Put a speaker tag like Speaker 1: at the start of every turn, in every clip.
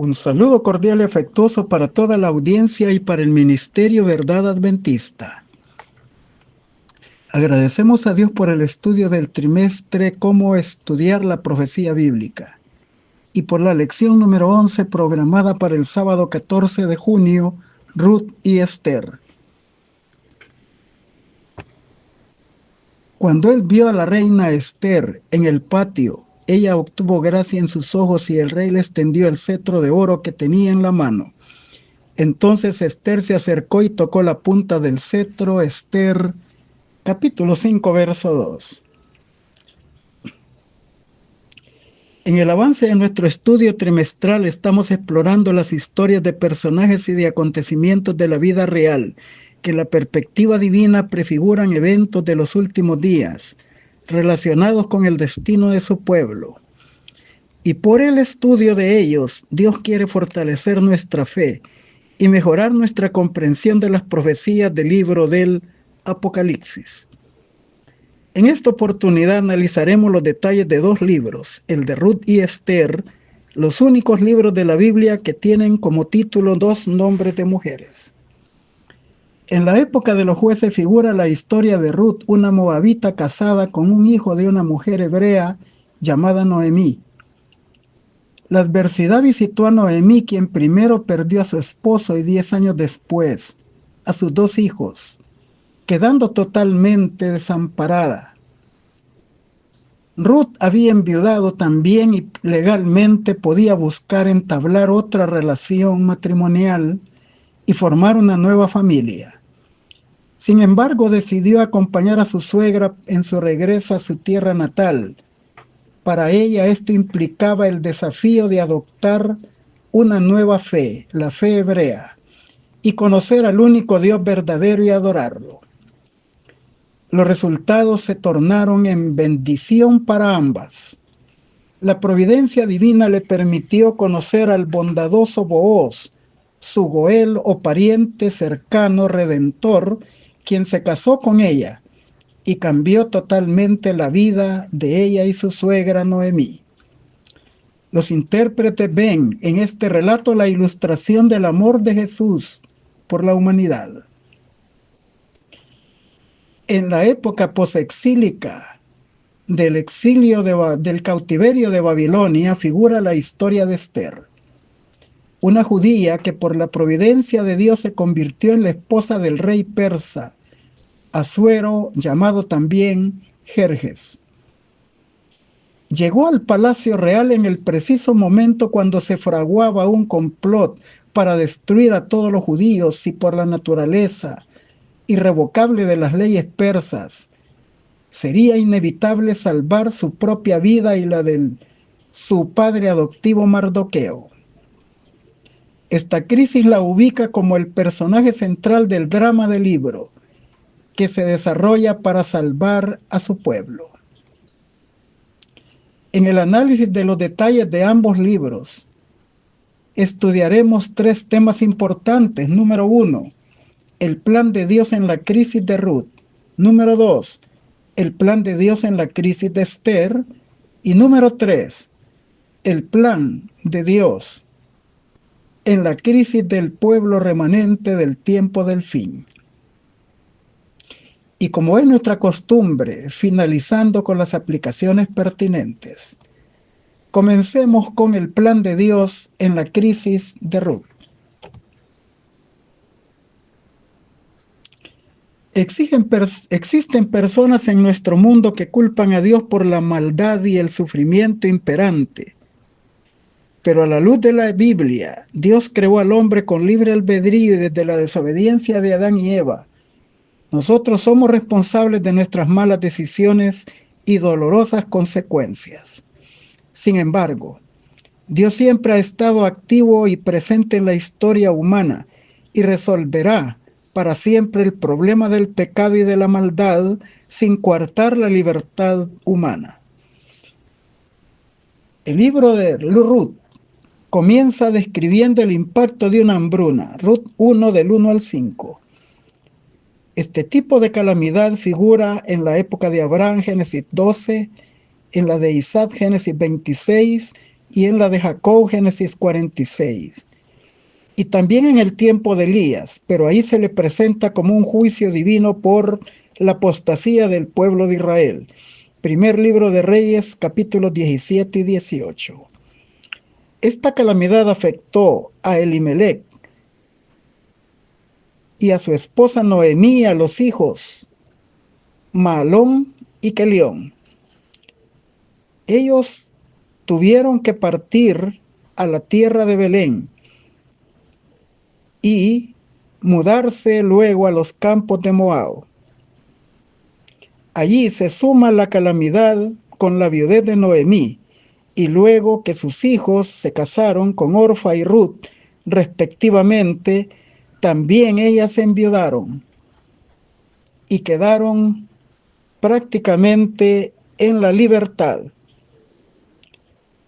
Speaker 1: Un saludo cordial y afectuoso para toda la audiencia y para el Ministerio Verdad Adventista. Agradecemos a Dios por el estudio del trimestre Cómo estudiar la profecía bíblica y por la lección número 11 programada para el sábado 14 de junio, Ruth y Esther. Cuando él vio a la reina Esther en el patio, ella obtuvo gracia en sus ojos y el rey le extendió el cetro de oro que tenía en la mano. Entonces Esther se acercó y tocó la punta del cetro. Esther, capítulo 5, verso 2. En el avance de nuestro estudio trimestral estamos explorando las historias de personajes y de acontecimientos de la vida real, que en la perspectiva divina prefiguran eventos de los últimos días, relacionados con el destino de su pueblo. Y por el estudio de ellos, Dios quiere fortalecer nuestra fe y mejorar nuestra comprensión de las profecías del libro del Apocalipsis. En esta oportunidad analizaremos los detalles de dos libros, el de Ruth y Esther, los únicos libros de la Biblia que tienen como título dos nombres de mujeres. En la época de los jueces figura la historia de Ruth, una moabita casada con un hijo de una mujer hebrea llamada Noemí. La adversidad visitó a Noemí, quien primero perdió a su esposo y 10 años después a sus dos hijos, quedando totalmente desamparada. Ruth había enviudado también y legalmente podía buscar entablar otra relación matrimonial y formar una nueva familia. Sin embargo, decidió acompañar a su suegra en su regreso a su tierra natal. Para ella esto implicaba el desafío de adoptar una nueva fe, la fe hebrea, y conocer al único Dios verdadero y adorarlo. Los resultados se tornaron en bendición para ambas. La providencia divina le permitió conocer al bondadoso Booz, su goel o pariente cercano redentor, quien se casó con ella y cambió totalmente la vida de ella y su suegra Noemí. Los intérpretes ven en este relato la ilustración del amor de Jesús por la humanidad. En la época posexílica del cautiverio de Babilonia figura la historia de Esther, una judía que por la providencia de Dios se convirtió en la esposa del rey persa, Asuero, llamado también Jerjes. Llegó al palacio real en el preciso momento cuando se fraguaba un complot para destruir a todos los judíos y por la naturaleza irrevocable de las leyes persas, sería inevitable salvar su propia vida y la de su padre adoptivo Mardoqueo. Esta crisis la ubica como el personaje central del drama del libro, que se desarrolla para salvar a su pueblo. En el análisis de los detalles de ambos libros, estudiaremos tres temas importantes. Número 1, el plan de Dios en la crisis de Ruth. Número 2, el plan de Dios en la crisis de Esther. Y número 3, el plan de Dios en la crisis del pueblo remanente del tiempo del fin. Y como es nuestra costumbre, finalizando con las aplicaciones pertinentes, comencemos con el plan de Dios en la crisis de Ruth. Existen personas en nuestro mundo que culpan a Dios por la maldad y el sufrimiento imperante. Pero a la luz de la Biblia, Dios creó al hombre con libre albedrío y desde la desobediencia de Adán y Eva, nosotros somos responsables de nuestras malas decisiones y dolorosas consecuencias. Sin embargo, Dios siempre ha estado activo y presente en la historia humana y resolverá para siempre el problema del pecado y de la maldad sin coartar la libertad humana. El libro de Ruth comienza describiendo el impacto de una hambruna, Ruth 1 del 1 al 5. Este tipo de calamidad figura en la época de Abraham, Génesis 12, en la de Isaac, Génesis 26, y en la de Jacob, Génesis 46. Y también en el tiempo de Elías, pero ahí se le presenta como un juicio divino por la apostasía del pueblo de Israel. Primer libro de Reyes, capítulos 17 y 18. Esta calamidad afectó a Elimelech y a su esposa Noemí, a los hijos Mahlón y Kelión. Ellos tuvieron que partir a la tierra de Belén y mudarse luego a los campos de Moab. Allí se suma la calamidad con la viudez de Noemí, y luego que sus hijos se casaron con Orfa y Ruth, respectivamente, también ellas se enviudaron y quedaron prácticamente en la libertad.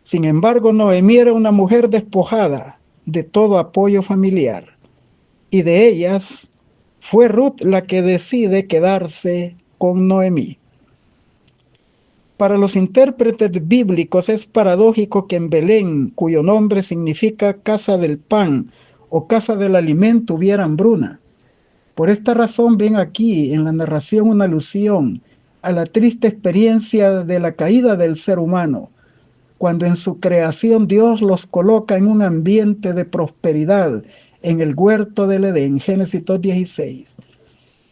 Speaker 1: Sin embargo, Noemí era una mujer despojada de todo apoyo familiar, y de ellas fue Ruth la que decide quedarse con Noemí. Para los intérpretes bíblicos es paradójico que en Belén, cuyo nombre significa casa del pan o casa del alimento, hubiera hambruna. Por esta razón ven aquí en la narración una alusión a la triste experiencia de la caída del ser humano, cuando en su creación Dios los coloca en un ambiente de prosperidad en el huerto del Edén, Génesis 2:16,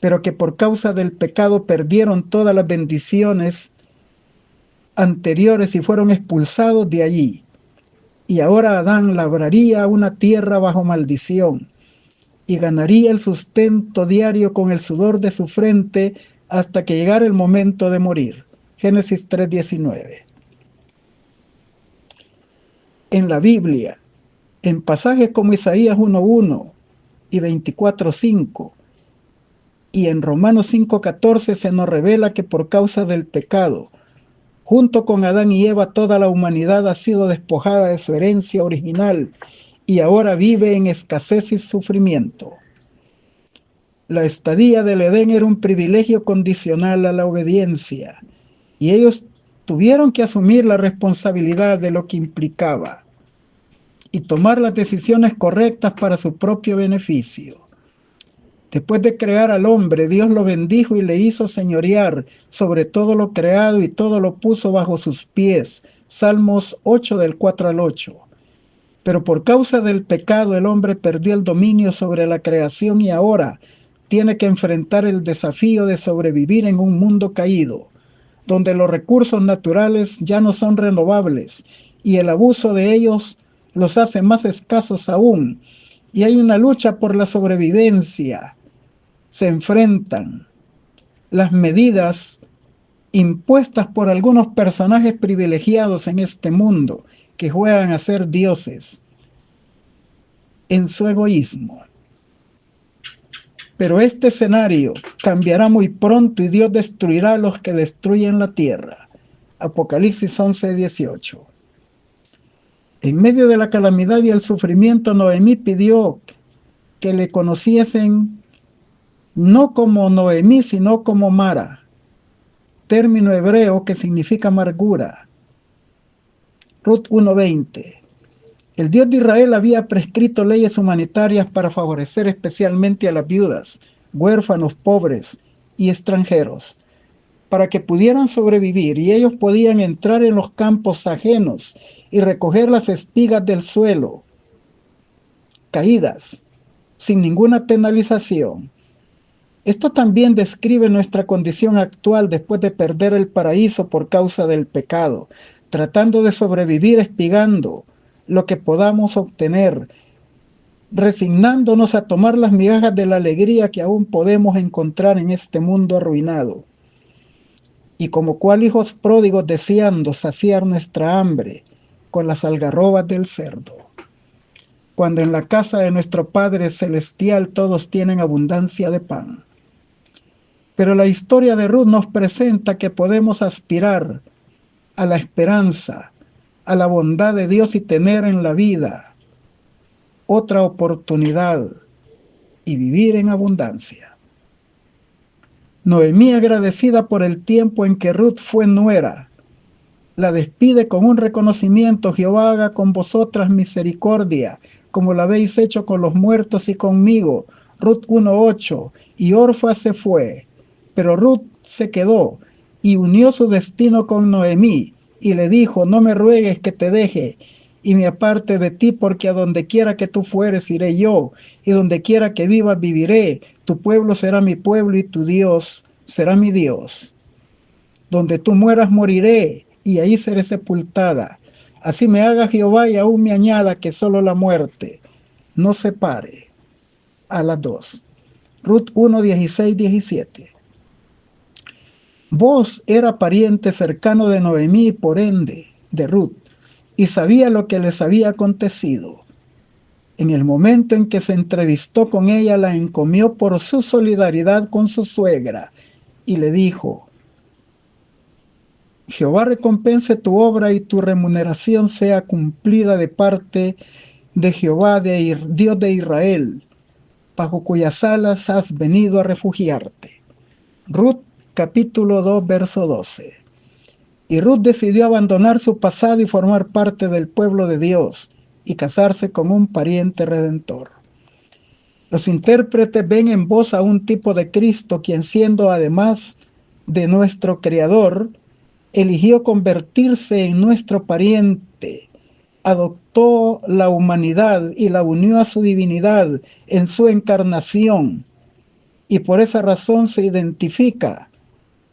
Speaker 1: pero que por causa del pecado perdieron todas las bendiciones anteriores y fueron expulsados de allí. Y ahora Adán labraría una tierra bajo maldición y ganaría el sustento diario con el sudor de su frente hasta que llegara el momento de morir. Génesis 3:19. En la Biblia, en pasajes como Isaías 1:1 y 24:5, y en Romanos 5:14 se nos revela que por causa del pecado, junto con Adán y Eva, toda la humanidad ha sido despojada de su herencia original y ahora vive en escasez y sufrimiento. La estadía del Edén era un privilegio condicional a la obediencia, y ellos tuvieron que asumir la responsabilidad de lo que implicaba y tomar las decisiones correctas para su propio beneficio. Después de crear al hombre, Dios lo bendijo y le hizo señorear sobre todo lo creado y todo lo puso bajo sus pies. Salmos 8 del 4 al 8. Pero por causa del pecado el hombre perdió el dominio sobre la creación y ahora tiene que enfrentar el desafío de sobrevivir en un mundo caído, donde los recursos naturales ya no son renovables y el abuso de ellos los hace más escasos aún, y hay una lucha por la sobrevivencia. Se enfrentan las medidas impuestas por algunos personajes privilegiados en este mundo que juegan a ser dioses en su egoísmo. Pero este escenario cambiará muy pronto y Dios destruirá a los que destruyen la tierra. Apocalipsis 11:18. En medio de la calamidad y el sufrimiento, Noemí pidió que le conociesen no como Noemí, sino como Mara, término hebreo que significa amargura. Ruth 1:20. El Dios de Israel había prescrito leyes humanitarias para favorecer especialmente a las viudas, huérfanos, pobres y extranjeros, para que pudieran sobrevivir, y ellos podían entrar en los campos ajenos y recoger las espigas del suelo, caídas, sin ninguna penalización. Esto también describe nuestra condición actual después de perder el paraíso por causa del pecado, tratando de sobrevivir espigando lo que podamos obtener, resignándonos a tomar las migajas de la alegría que aún podemos encontrar en este mundo arruinado. Y como cual hijos pródigos deseando saciar nuestra hambre con las algarrobas del cerdo, cuando en la casa de nuestro Padre Celestial todos tienen abundancia de pan. Pero la historia de Ruth nos presenta que podemos aspirar a la esperanza, a la bondad de Dios y tener en la vida otra oportunidad y vivir en abundancia. Noemí, agradecida por el tiempo en que Ruth fue nuera, La despide con un reconocimiento: Jehová haga con vosotras misericordia, como la habéis hecho con los muertos y conmigo. Ruth 1:8. Y Orfa se fue, pero Ruth se quedó y unió su destino con Noemí, y le dijo: no me ruegues que te deje y me aparte de ti, porque a donde quiera que tú fueres iré yo, y donde quiera que vivas viviré. Tu pueblo será mi pueblo y tu Dios será mi Dios. Donde tú mueras moriré, y ahí seré sepultada. Así me haga Jehová y aún me añada, que solo la muerte no separe a las dos. Ruth 1:16-17. Boaz era pariente cercano de Noemí, por ende, de Ruth, y sabía lo que les había acontecido. En el momento en que se entrevistó con ella, la encomió por su solidaridad con su suegra y le dijo: Jehová recompense tu obra y tu remuneración sea cumplida de parte de Jehová, Dios de Israel, bajo cuyas alas has venido a refugiarte. Ruth capítulo 2, verso 12. Y Ruth decidió abandonar su pasado y formar parte del pueblo de Dios y casarse con un pariente redentor. Los intérpretes ven en Boaz a un tipo de Cristo, quien, siendo además de nuestro Creador, eligió convertirse en nuestro pariente, adoptó la humanidad y la unió a su divinidad en su encarnación, y por esa razón se identifica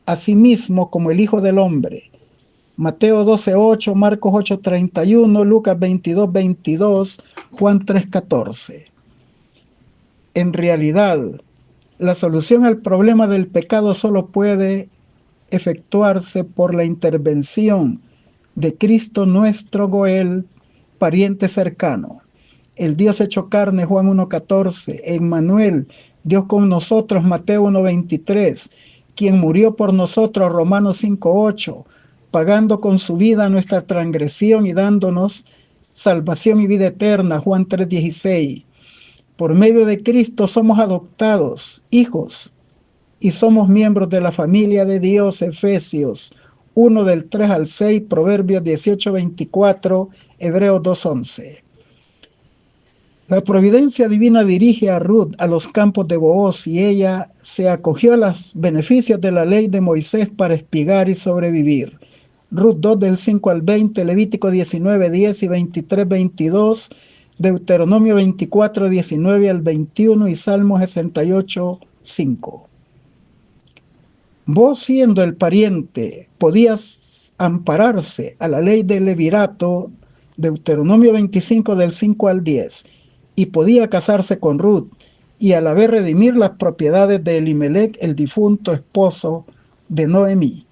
Speaker 1: a sí mismo como el Hijo del Hombre. Mateo 12:8, Marcos 8:31, Lucas 22:22, Juan 3:14. En realidad, la solución al problema del pecado solo puede efectuarse por la intervención de Cristo nuestro Goel, pariente cercano. El Dios hecho carne, Juan 1:14. Emmanuel, Dios con nosotros, Mateo 1:23. Quien murió por nosotros, Romanos 5:8. Pagando con su vida nuestra transgresión y dándonos salvación y vida eterna, Juan 3:16. Por medio de Cristo somos adoptados, hijos, y somos miembros de la familia de Dios, Efesios 1 del 3 al 6, Proverbios 18:24, Hebreos 2:11. La providencia divina dirige a Ruth a los campos de Booz, y ella se acogió a los beneficios de la ley de Moisés para espigar y sobrevivir. Ruth 2 del 5 al 20, Levítico 19:10 y 23:22, Deuteronomio 24:19 al 21 y Salmo 68:5. Vos, siendo el pariente, podías ampararse a la ley del levirato, Deuteronomio 25 del 5 al 10, y podía casarse con Ruth y a la vez redimir las propiedades de Elimelech, el difunto esposo de Noemí.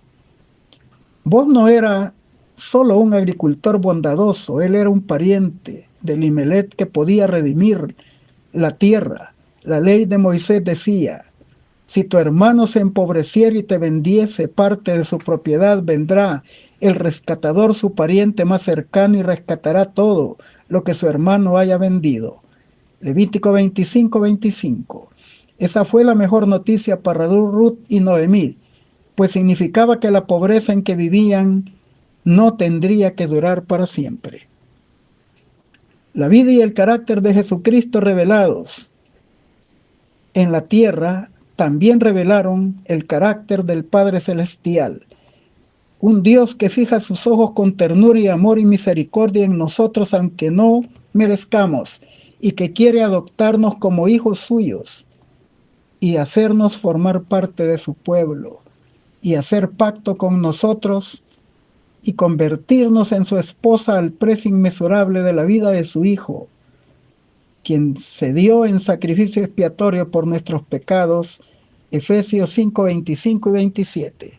Speaker 1: Vos no era solo un agricultor bondadoso, él era un pariente de Elimelech que podía redimir la tierra. La ley de Moisés decía: si tu hermano se empobreciera y te vendiese parte de su propiedad, vendrá el rescatador, su pariente más cercano, y rescatará todo lo que su hermano haya vendido. Levítico 25:25. Esa fue la mejor noticia para Ruth y Noemí, pues significaba que la pobreza en que vivían no tendría que durar para siempre. La vida y el carácter de Jesucristo revelados en la tierra también revelaron el carácter del Padre Celestial. Un Dios que fija sus ojos con ternura y amor y misericordia en nosotros, aunque no merezcamos, y que quiere adoptarnos como hijos suyos y hacernos formar parte de su pueblo y hacer pacto con nosotros y convertirnos en su esposa al precio inmesurable de la vida de su Hijo, quien se dio en sacrificio expiatorio por nuestros pecados, Efesios 5:25 y 27.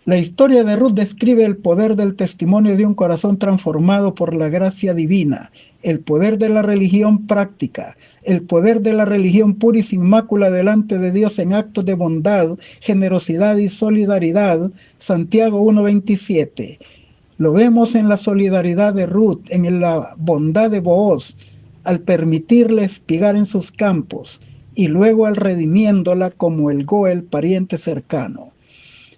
Speaker 1: La historia de Ruth describe el poder del testimonio de un corazón transformado por la gracia divina, el poder de la religión práctica, el poder de la religión pura y sin mácula delante de Dios en actos de bondad, generosidad y solidaridad, Santiago 1:27. Lo vemos en la solidaridad de Ruth, en la bondad de Booz, al permitirle espigar en sus campos, y luego al redimiéndola como el Goel, pariente cercano.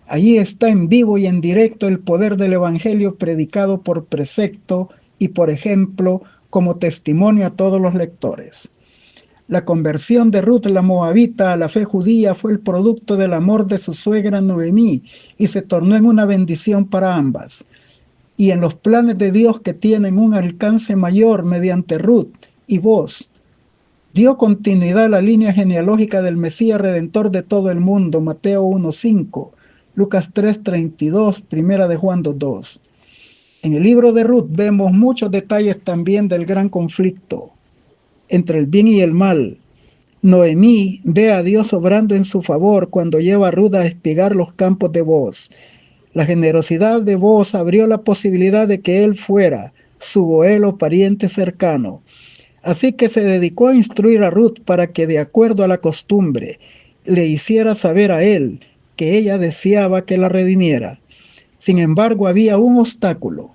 Speaker 1: Allí está en vivo y en directo el poder del Evangelio predicado por precepto y por ejemplo como testimonio a todos los lectores. La conversión de Ruth la Moabita a la fe judía fue el producto del amor de su suegra Noemí y se tornó en una bendición para ambas. Y en los planes de Dios que tienen un alcance mayor mediante Ruth y Boaz, dio continuidad a la línea genealógica del Mesías Redentor de todo el mundo, Mateo 1:5, Lucas 3:32, Primera de Juan 2:2. En el libro de Ruth vemos muchos detalles también del gran conflicto entre el bien y el mal. Noemí ve a Dios obrando en su favor cuando lleva a Ruth a espigar los campos de Boaz. La generosidad de Boaz abrió la posibilidad de que él fuera su goel o pariente cercano. Así que se dedicó a instruir a Ruth para que, de acuerdo a la costumbre, le hiciera saber a él que ella deseaba que la redimiera. Sin embargo, había un obstáculo.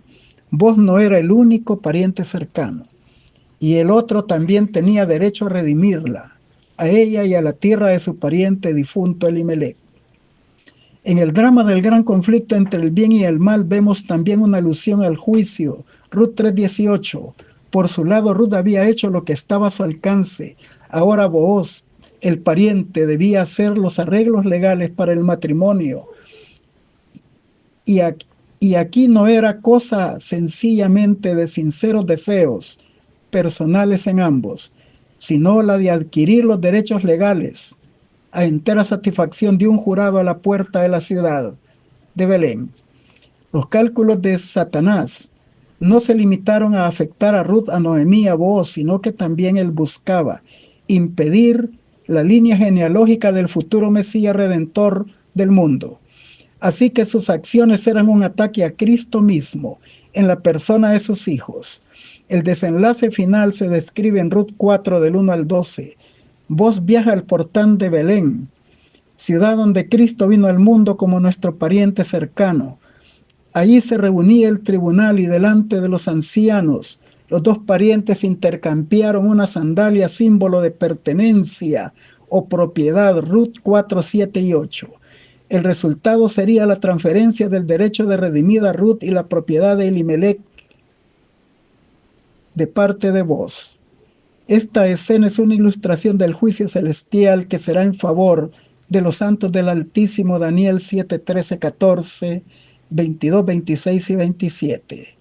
Speaker 1: Boaz no era el único pariente cercano, y el otro también tenía derecho a redimirla, a ella y a la tierra de su pariente difunto Elimelech. En el drama del gran conflicto entre el bien y el mal vemos también una alusión al juicio. Ruth 3:18. Por su lado, Ruth había hecho lo que estaba a su alcance. Ahora Booz, el pariente, debía hacer los arreglos legales para el matrimonio. Y aquí no era cosa sencillamente de sinceros deseos personales en ambos, sino la de adquirir los derechos legales a entera satisfacción de un jurado a la puerta de la ciudad de Belén. Los cálculos de Satanás no se limitaron a afectar a Ruth, a Noemí, a Booz, sino que también él buscaba impedir la línea genealógica del futuro Mesías Redentor del mundo. Así que sus acciones eran un ataque a Cristo mismo en la persona de sus hijos. El desenlace final se describe en Ruth 4 del 1 al 12. Booz viaja al portán de Belén, ciudad donde Cristo vino al mundo como nuestro pariente cercano. Allí se reunía el tribunal y delante de los ancianos, los dos parientes intercambiaron una sandalia, símbolo de pertenencia o propiedad. Ruth 4, 7 y 8. El resultado sería la transferencia del derecho de redimida Ruth y la propiedad de Elimelech de parte de Booz. Esta escena es una ilustración del juicio celestial que será en favor de los santos del Altísimo. Daniel 7, 13, 14, 22, 26 y 27.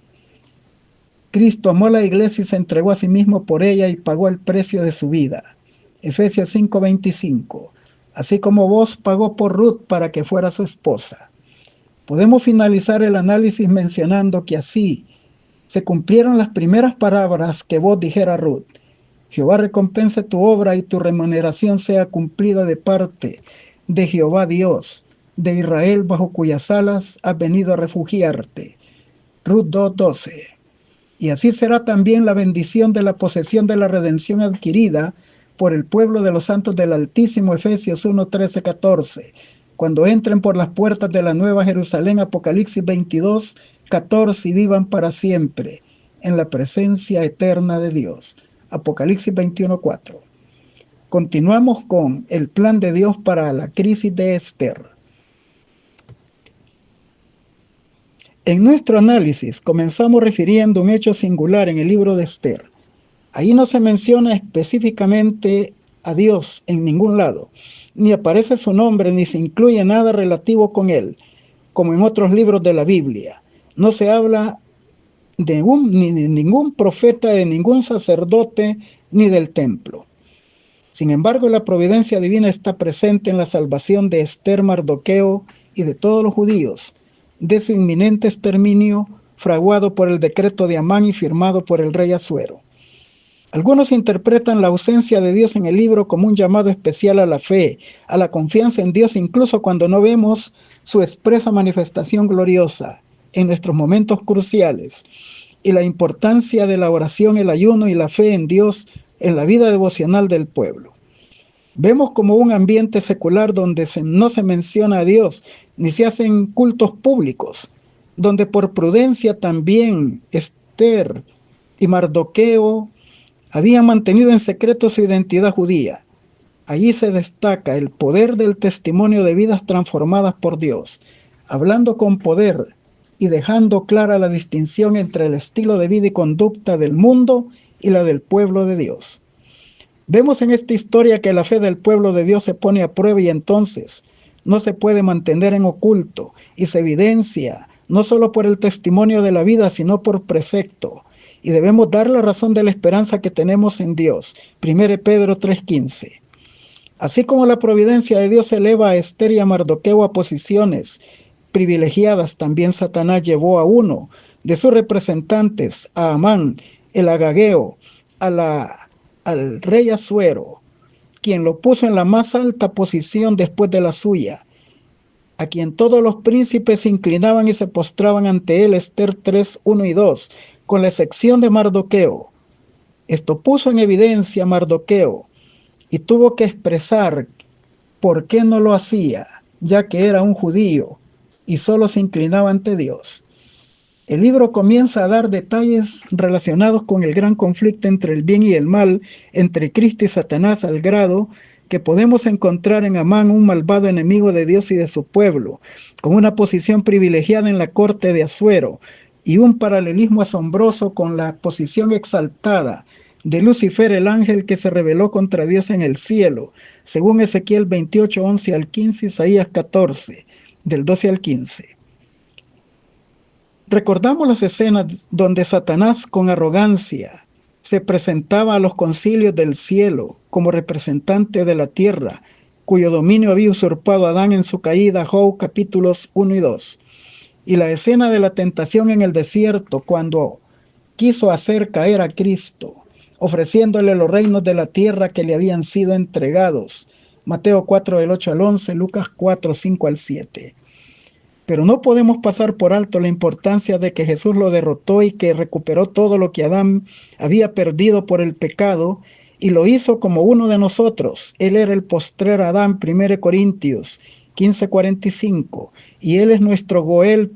Speaker 1: Cristo amó a la iglesia y se entregó a sí mismo por ella y pagó el precio de su vida. Efesios 5, 25. Así como Booz pagó por Ruth para que fuera su esposa. Podemos finalizar el análisis mencionando que así se cumplieron las primeras palabras que Booz dijera a Ruth: Jehová recompense tu obra y tu remuneración sea cumplida de parte de Jehová Dios de Israel, bajo cuyas alas has venido a refugiarte. Ruth 2:12. Y así será también la bendición de la posesión de la redención adquirida por el pueblo de los santos del Altísimo. Efesios 1, 13, 14. Cuando entren por las puertas de la Nueva Jerusalén. Apocalipsis 22, 14. Y vivan para siempre en la presencia eterna de Dios. Apocalipsis 21, 4. Continuamos con el plan de Dios para la crisis de Esther. En nuestro análisis comenzamos refiriendo un hecho singular en el libro de Esther. Ahí no se menciona específicamente a Dios en ningún lado, ni aparece su nombre, ni se incluye nada relativo con él, como en otros libros de la Biblia. No se habla de ningún profeta, de ningún sacerdote, ni del templo. Sin embargo, la providencia divina está presente en la salvación de Esther, Mardoqueo y de todos los judíos, de su inminente exterminio, fraguado por el decreto de Amán y firmado por el rey Asuero. Algunos interpretan la ausencia de Dios en el libro como un llamado especial a la fe, a la confianza en Dios, incluso cuando no vemos su expresa manifestación gloriosa en nuestros momentos cruciales, y la importancia de la oración, el ayuno y la fe en Dios en la vida devocional del pueblo. Vemos como un ambiente secular donde no se menciona a Dios, ni se hacen cultos públicos, donde por prudencia también Esther y Mardoqueo habían mantenido en secreto su identidad judía. Allí se destaca el poder del testimonio de vidas transformadas por Dios. hablando con poder y dejando clara la distinción entre el estilo de vida y conducta del mundo y la del pueblo de Dios. Vemos en esta historia que la fe del pueblo de Dios se pone a prueba y entonces no se puede mantener en oculto y se evidencia no solo por el testimonio de la vida, sino por precepto. Y debemos dar la razón de la esperanza que tenemos en Dios. 1 Pedro 3:15. Así como la providencia de Dios eleva a Esther y a Mardoqueo a posiciones privilegiadas, también Satanás llevó a uno de sus representantes, a Amán, el agageo, al rey Asuero, quien lo puso en la más alta posición después de la suya, a quien todos los príncipes se inclinaban y se postraban ante él. Esther 3:1 y 2, con la excepción de Mardoqueo. Esto puso en evidencia a Mardoqueo y tuvo que expresar por qué no lo hacía, ya que era un judío y solo se inclinaba ante Dios. El libro comienza a dar detalles relacionados con el gran conflicto entre el bien y el mal, entre Cristo y Satanás, al grado que podemos encontrar en Amán un malvado enemigo de Dios y de su pueblo, con una posición privilegiada en la corte de Asuero, y un paralelismo asombroso con la posición exaltada de Lucifer, el ángel que se rebeló contra Dios en el cielo, según Ezequiel 28, 11 al 15, Isaías 14, del 12 al 15. Recordamos las escenas donde Satanás con arrogancia se presentaba a los concilios del cielo como representante de la tierra, cuyo dominio había usurpado a Adán en su caída, Job capítulos 1 y 2. Y la escena de la tentación en el desierto, cuando quiso hacer caer a Cristo, ofreciéndole los reinos de la tierra que le habían sido entregados. Mateo 4, del 8 al 11, Lucas 4, 5 al 7. Pero no podemos pasar por alto la importancia de que Jesús lo derrotó y que recuperó todo lo que Adán había perdido por el pecado, y lo hizo como uno de nosotros. Él era el postrer Adán, 1 Corintios 15:45, y él es nuestro Goel,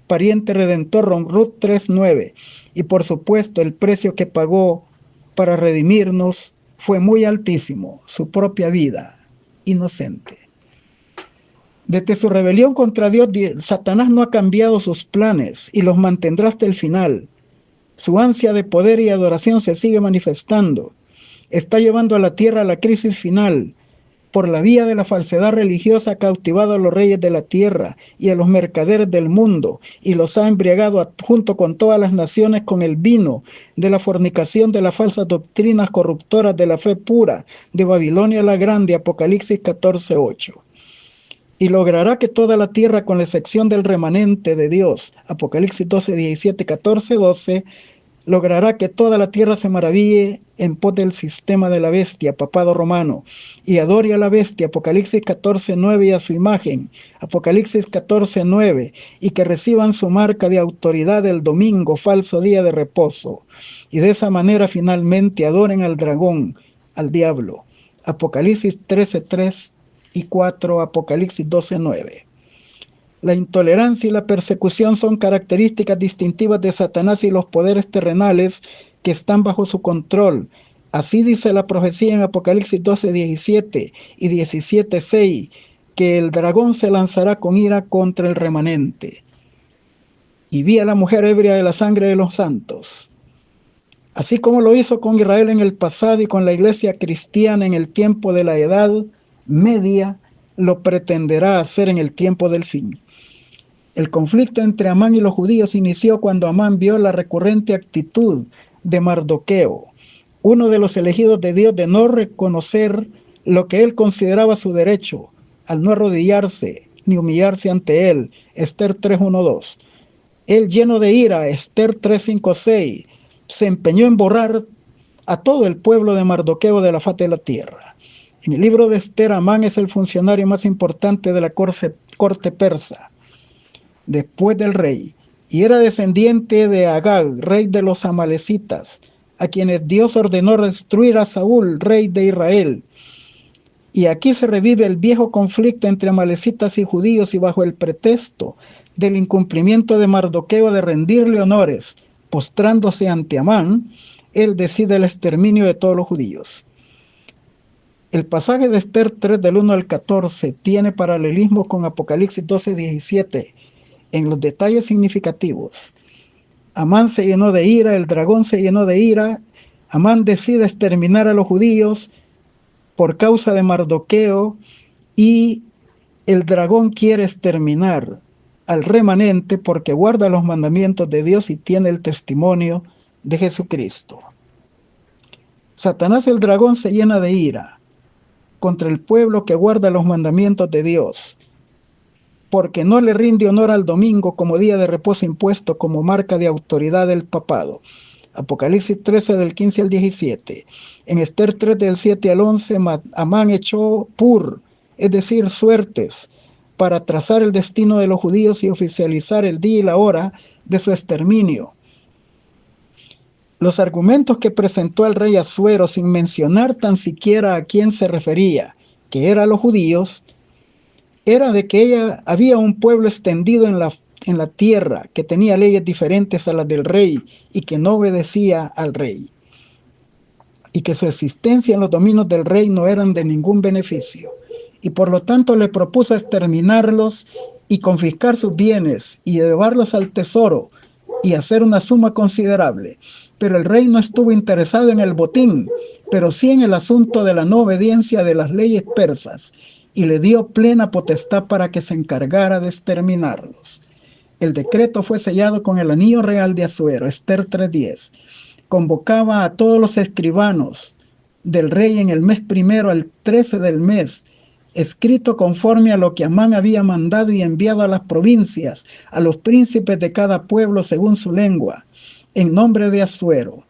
Speaker 1: pariente redentor, Ruth 3:9. Y por supuesto el precio que pagó para redimirnos fue muy altísimo, su propia vida inocente. Desde su rebelión contra Dios, Satanás no ha cambiado sus planes y los mantendrá hasta el final. Su ansia de poder y adoración se sigue manifestando. Está llevando a la tierra a la crisis final. Por la vía de la falsedad religiosa ha cautivado a los reyes de la tierra y a los mercaderes del mundo, y los ha embriagado junto con todas las naciones con el vino de la fornicación, de las falsas doctrinas corruptoras, de la fe pura, de Babilonia la Grande, Apocalipsis 14:8. Y logrará que toda la tierra, con la excepción del remanente de Dios, Apocalipsis 12:17, 14:12, logrará que toda la tierra se maraville en pos del sistema de la bestia, papado romano, y adore a la bestia, Apocalipsis 14:9, y a su imagen, Apocalipsis 14:9, y que reciban su marca de autoridad el domingo, falso día de reposo, y de esa manera finalmente adoren al dragón, al diablo, Apocalipsis 13:3 y 4, Apocalipsis 12:9. La intolerancia y la persecución son características distintivas de Satanás y los poderes terrenales que están bajo su control. Así dice la profecía en Apocalipsis 12:17 y 17:6, que el dragón se lanzará con ira contra el remanente. Y vi a la mujer ebria de la sangre de los santos. Así como lo hizo con Israel en el pasado y con la iglesia cristiana en el tiempo de la Edad Media, lo pretenderá hacer en el tiempo del fin. El conflicto entre Amán y los judíos inició cuando Amán vio la recurrente actitud de Mardoqueo, uno de los elegidos de Dios, de no reconocer lo que él consideraba su derecho, al no arrodillarse ni humillarse ante él. Esther 3:1-2. Él, lleno de ira, Esther 3:5-6, se empeñó en borrar a todo el pueblo de Mardoqueo de la faz de la tierra. En el libro de Esther, Amán es el funcionario más importante de la corte persa, después del rey, y era descendiente de Agag, rey de los amalecitas, a quienes Dios ordenó destruir a Saúl, rey de Israel. Y aquí se revive el viejo conflicto entre amalecitas y judíos, y bajo el pretexto del incumplimiento de Mardoqueo de rendirle honores, postrándose ante Amán, él decide el exterminio de todos los judíos. El pasaje de Esther 3 del 1 al 14 tiene paralelismo con Apocalipsis 12:17 en los detalles significativos. Amán se llenó de ira, el dragón se llenó de ira. Amán decide exterminar a los judíos por causa de Mardoqueo y el dragón quiere exterminar al remanente porque guarda los mandamientos de Dios y tiene el testimonio de Jesucristo. Satanás el dragón se llena de ira contra el pueblo que guarda los mandamientos de Dios, porque no le rinde honor al domingo como día de reposo impuesto como marca de autoridad del papado. Apocalipsis 13 del 15 al 17. En Esther 3 del 7 al 11, Amán echó pur, es decir, suertes, para trazar el destino de los judíos y oficializar el día y la hora de su exterminio. Los argumentos que presentó el rey Asuero, sin mencionar tan siquiera a quién se refería, que eran los judíos, era de que había un pueblo extendido en la tierra que tenía leyes diferentes a las del rey y que no obedecía al rey, y que su existencia en los dominios del rey no eran de ningún beneficio, y por lo tanto le propuso exterminarlos y confiscar sus bienes y llevarlos al tesoro y hacer una suma considerable. Pero el rey no estuvo interesado en el botín, pero sí en el asunto de la no obediencia de las leyes persas, y le dio plena potestad para que se encargara de exterminarlos. El decreto fue sellado con el anillo real de Asuero, Esther 3:10. Convocaba a todos los escribanos del rey en el mes primero al 13 del mes, escrito conforme a lo que Amán había mandado y enviado a las provincias, a los príncipes de cada pueblo según su lengua, en nombre de Asuero,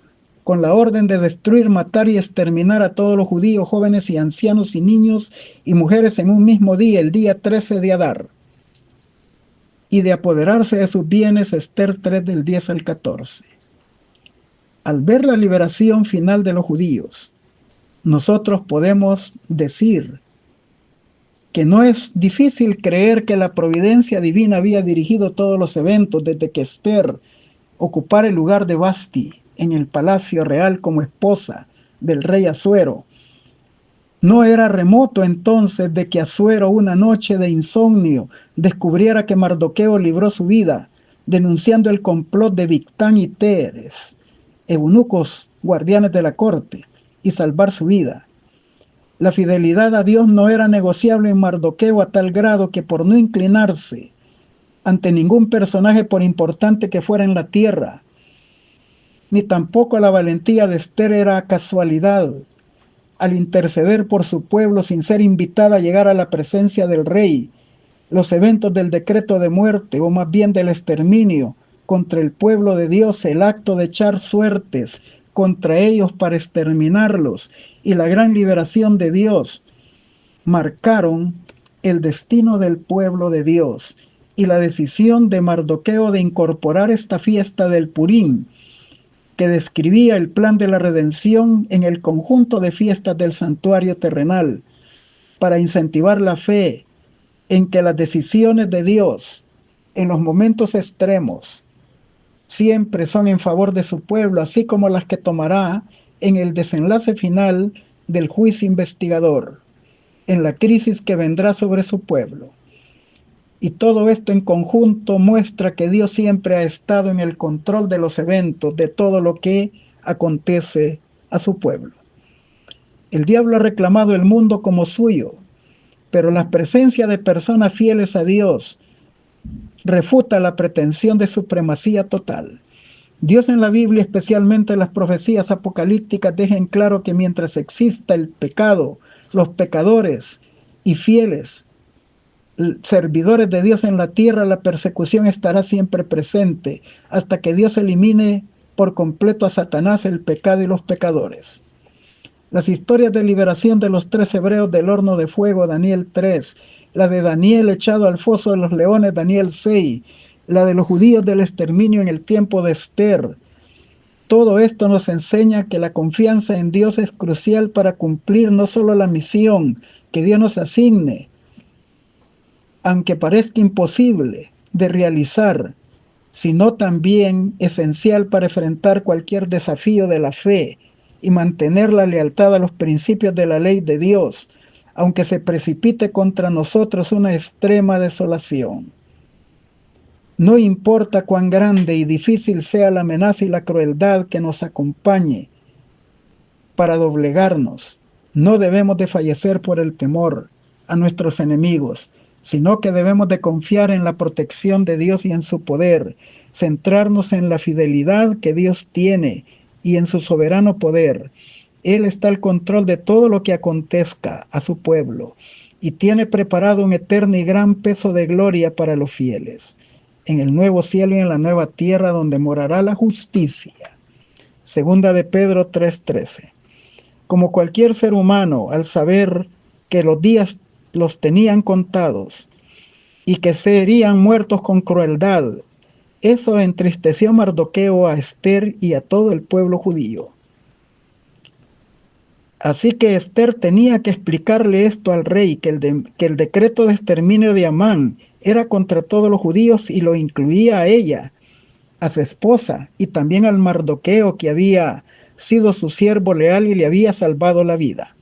Speaker 1: con la orden de destruir, matar y exterminar a todos los judíos, jóvenes y ancianos y niños y mujeres en un mismo día, el día 13 de Adar, y de apoderarse de sus bienes. Esther 3 del 10 al 14. Al ver la liberación final de los judíos, nosotros podemos decir que no es difícil creer que la providencia divina había dirigido todos los eventos desde que Esther ocupara el lugar de Vasti en el palacio real como esposa del rey Asuero. No era remoto entonces de que Asuero, una noche de insomnio, descubriera que Mardoqueo libró su vida, denunciando el complot de Bigtán y Teres, eunucos guardianes de la corte, y salvar su vida. La fidelidad a Dios no era negociable en Mardoqueo a tal grado que, por no inclinarse ante ningún personaje por importante que fuera en la tierra, ni tampoco la valentía de Esther era casualidad, al interceder por su pueblo sin ser invitada a llegar a la presencia del rey, los eventos del decreto de muerte, o más bien del exterminio, contra el pueblo de Dios, el acto de echar suertes contra ellos para exterminarlos, y la gran liberación de Dios, marcaron el destino del pueblo de Dios, y la decisión de Mardoqueo de incorporar esta fiesta del Purim, que describía el plan de la redención en el conjunto de fiestas del santuario terrenal, para incentivar la fe en que las decisiones de Dios en los momentos extremos siempre son en favor de su pueblo, así como las que tomará en el desenlace final del juicio investigador, en la crisis que vendrá sobre su pueblo. Y todo esto en conjunto muestra que Dios siempre ha estado en el control de los eventos, de todo lo que acontece a su pueblo. El diablo ha reclamado el mundo como suyo, pero la presencia de personas fieles a Dios refuta la pretensión de supremacía total. Dios en la Biblia, especialmente en las profecías apocalípticas, dejan claro que mientras exista el pecado, los pecadores y fieles servidores de Dios en la tierra, la persecución estará siempre presente hasta que Dios elimine por completo a Satanás, el pecado y los pecadores. Las historias de liberación de los 3 hebreos del horno de fuego, Daniel 3, la de Daniel echado al foso de los leones, Daniel 6, la de los judíos del exterminio en el tiempo de Esther. Todo esto nos enseña que la confianza en Dios es crucial para cumplir no solo la misión que Dios nos asigne, aunque parezca imposible de realizar, sino también esencial para enfrentar cualquier desafío de la fe y mantener la lealtad a los principios de la ley de Dios, aunque se precipite contra nosotros una extrema desolación. No importa cuán grande y difícil sea la amenaza y la crueldad que nos acompañe para doblegarnos, no debemos de fallecer por el temor a nuestros enemigos, sino que debemos de confiar en la protección de Dios y en su poder, centrarnos en la fidelidad que Dios tiene y en su soberano poder. Él está al control de todo lo que acontezca a su pueblo y tiene preparado un eterno y gran peso de gloria para los fieles, en el nuevo cielo y en la nueva tierra donde morará la justicia. Segunda de Pedro 3:13. Como cualquier ser humano, al saber que los días los tenían contados y que serían muertos con crueldad, eso entristeció a Mardoqueo, a Esther y a todo el pueblo judío. Así que Esther tenía que explicarle esto al rey, que el decreto de exterminio de Amán era contra todos los judíos y lo incluía a ella, a su esposa y también al Mardoqueo, que había sido su siervo leal y le había salvado la vida.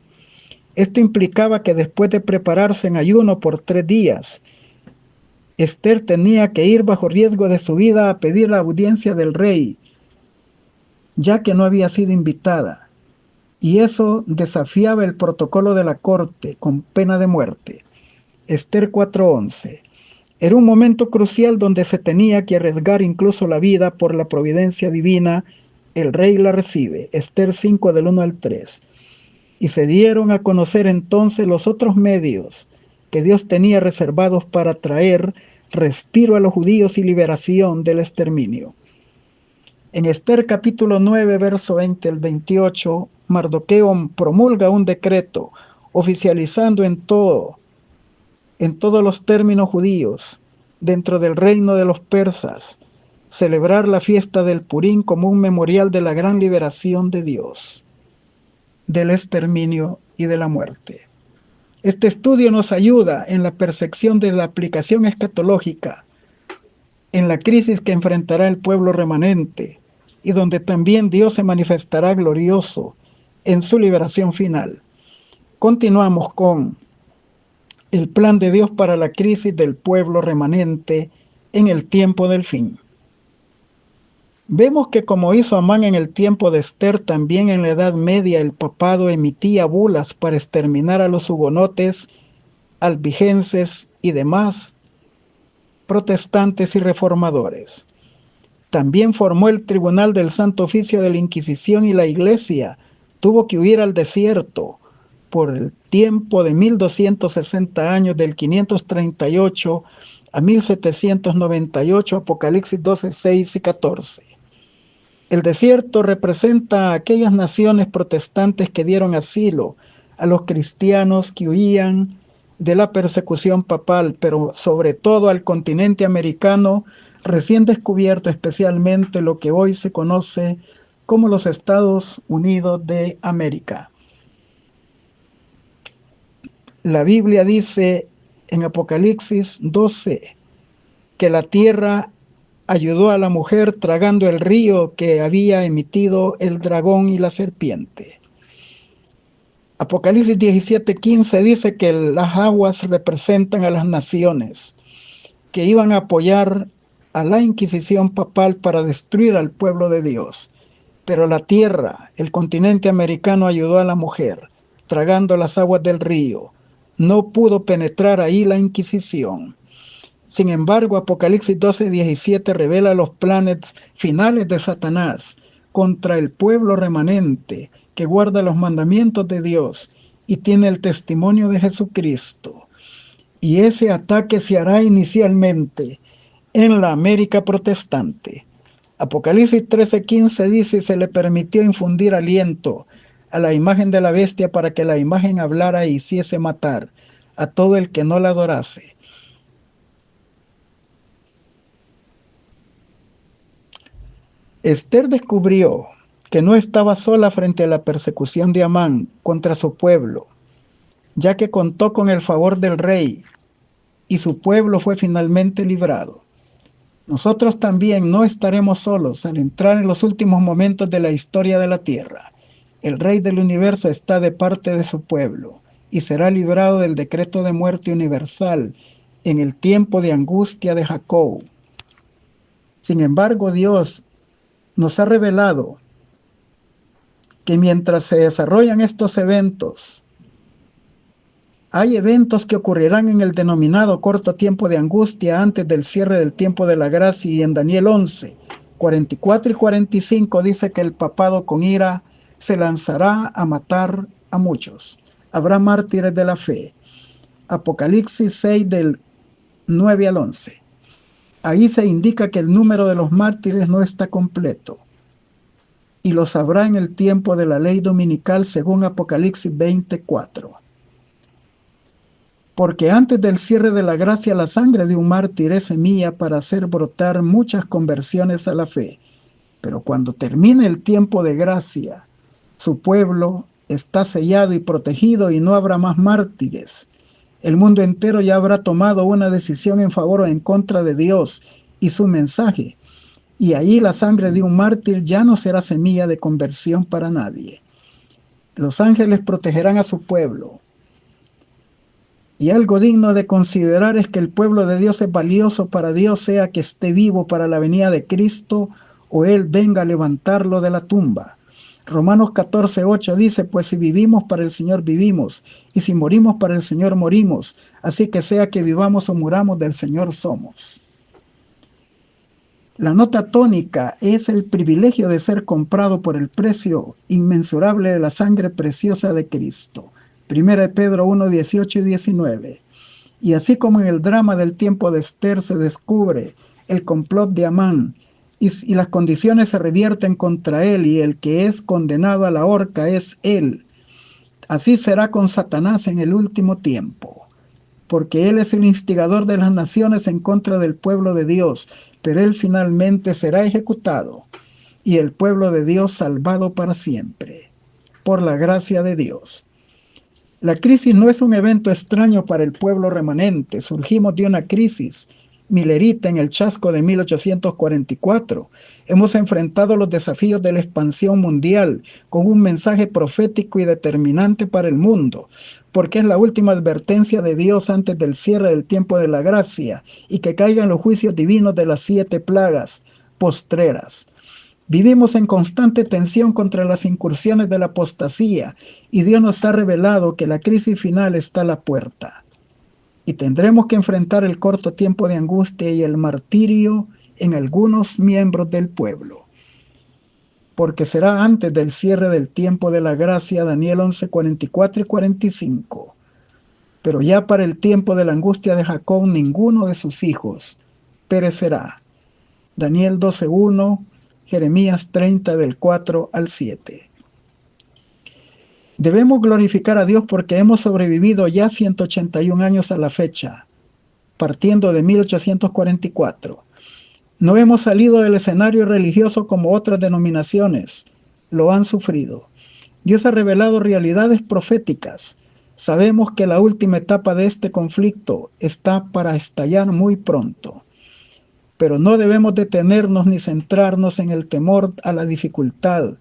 Speaker 1: Esto implicaba que después de prepararse en ayuno por 3 días, Esther tenía que ir bajo riesgo de su vida a pedir la audiencia del rey, ya que no había sido invitada, y eso desafiaba el protocolo de la corte con pena de muerte. Esther 4:11. Era un momento crucial donde se tenía que arriesgar incluso la vida por la providencia divina. El rey la recibe. Esther 5 del 1 al 3. Y se dieron a conocer entonces los otros medios que Dios tenía reservados para traer respiro a los judíos y liberación del exterminio. En Esther capítulo 9, verso 20 al 28, Mardoqueo promulga un decreto oficializando en todos los términos judíos, dentro del reino de los persas, celebrar la fiesta del Purín como un memorial de la gran liberación de Dios, del exterminio y de la muerte. Este estudio nos ayuda en la percepción de la aplicación escatológica en la crisis que enfrentará el pueblo remanente y donde también Dios se manifestará glorioso en su liberación final. Continuamos con el plan de Dios para la crisis del pueblo remanente en el tiempo del fin. Vemos que como hizo Amán en el tiempo de Esther, también en la Edad Media el papado emitía bulas para exterminar a los hugonotes, albigenses y demás protestantes y reformadores. También formó el Tribunal del Santo Oficio de la Inquisición y la Iglesia tuvo que huir al desierto por el tiempo de 1260 años, del 538 a 1798, Apocalipsis 12, 6 y 14. El desierto representa a aquellas naciones protestantes que dieron asilo a los cristianos que huían de la persecución papal, pero sobre todo al continente americano recién descubierto, especialmente lo que hoy se conoce como los Estados Unidos de América. La Biblia dice en Apocalipsis 12 que la tierra ayudó a la mujer tragando el río que había emitido el dragón y la serpiente. Apocalipsis 17:15 dice que las aguas representan a las naciones que iban a apoyar a la Inquisición papal para destruir al pueblo de Dios. Pero la tierra, el continente americano, ayudó a la mujer, tragando las aguas del río. No pudo penetrar ahí la Inquisición. Sin embargo, Apocalipsis 12:17 revela los planes finales de Satanás contra el pueblo remanente que guarda los mandamientos de Dios y tiene el testimonio de Jesucristo. Y ese ataque se hará inicialmente en la América protestante. Apocalipsis 13:15 dice: se le permitió infundir aliento a la imagen de la bestia para que la imagen hablara e hiciese matar a todo el que no la adorase. Esther descubrió que no estaba sola frente a la persecución de Amán contra su pueblo, ya que contó con el favor del rey y su pueblo fue finalmente librado. Nosotros también no estaremos solos al entrar en los últimos momentos de la historia de la tierra. El Rey del universo está de parte de su pueblo y será librado del decreto de muerte universal en el tiempo de angustia de Jacob. Sin embargo, Dios nos ha revelado que mientras se desarrollan estos eventos, hay eventos que ocurrirán en el denominado corto tiempo de angustia antes del cierre del tiempo de la gracia, y en Daniel 11, 44 y 45 dice que el papado con ira se lanzará a matar a muchos. Habrá mártires de la fe. Apocalipsis 6 del 9 al 11. Ahí se indica que el número de los mártires no está completo y lo sabrá en el tiempo de la ley dominical según Apocalipsis 24. Porque antes del cierre de la gracia, la sangre de un mártir es semilla para hacer brotar muchas conversiones a la fe. Pero cuando termine el tiempo de gracia, su pueblo está sellado y protegido y no habrá más mártires. El mundo entero ya habrá tomado una decisión en favor o en contra de Dios y su mensaje. Y ahí la sangre de un mártir ya no será semilla de conversión para nadie. Los ángeles protegerán a su pueblo. Y algo digno de considerar es que el pueblo de Dios es valioso para Dios, sea que esté vivo para la venida de Cristo o Él venga a levantarlo de la tumba. Romanos 14:8 dice, pues si vivimos para el Señor vivimos, y si morimos para el Señor morimos, así que sea que vivamos o muramos, del Señor somos. La nota tónica es el privilegio de ser comprado por el precio inmensurable de la sangre preciosa de Cristo. 1 Pedro 1, 18 y 19. Y así como en el drama del tiempo de Esther se descubre el complot de Amán y las condiciones se revierten contra él y el que es condenado a la horca es él, así será con Satanás en el último tiempo. Porque él es el instigador de las naciones en contra del pueblo de Dios, pero él finalmente será ejecutado y el pueblo de Dios salvado para siempre, por la gracia de Dios. La crisis no es un evento extraño para el pueblo remanente. Surgimos de una crisis milerita en el chasco de 1844. Hemos enfrentado los desafíos de la expansión mundial con un mensaje profético y determinante para el mundo, porque es la última advertencia de Dios antes del cierre del tiempo de la gracia y que caigan los juicios divinos de las 7 plagas postreras. Vivimos en constante tensión contra las incursiones de la apostasía y Dios nos ha revelado que la crisis final está a la puerta. Y tendremos que enfrentar el corto tiempo de angustia y el martirio en algunos miembros del pueblo. Porque será antes del cierre del tiempo de la gracia, Daniel 11, 44 y 45. Pero ya para el tiempo de la angustia de Jacob, ninguno de sus hijos perecerá. Daniel 12, 1. Jeremías 30 del 4 al 7. Debemos glorificar a Dios porque hemos sobrevivido ya 181 años a la fecha, partiendo de 1844. No hemos salido del escenario religioso como otras denominaciones lo han sufrido. Dios ha revelado realidades proféticas. Sabemos que la última etapa de este conflicto está para estallar muy pronto. Pero no debemos detenernos ni centrarnos en el temor a la dificultad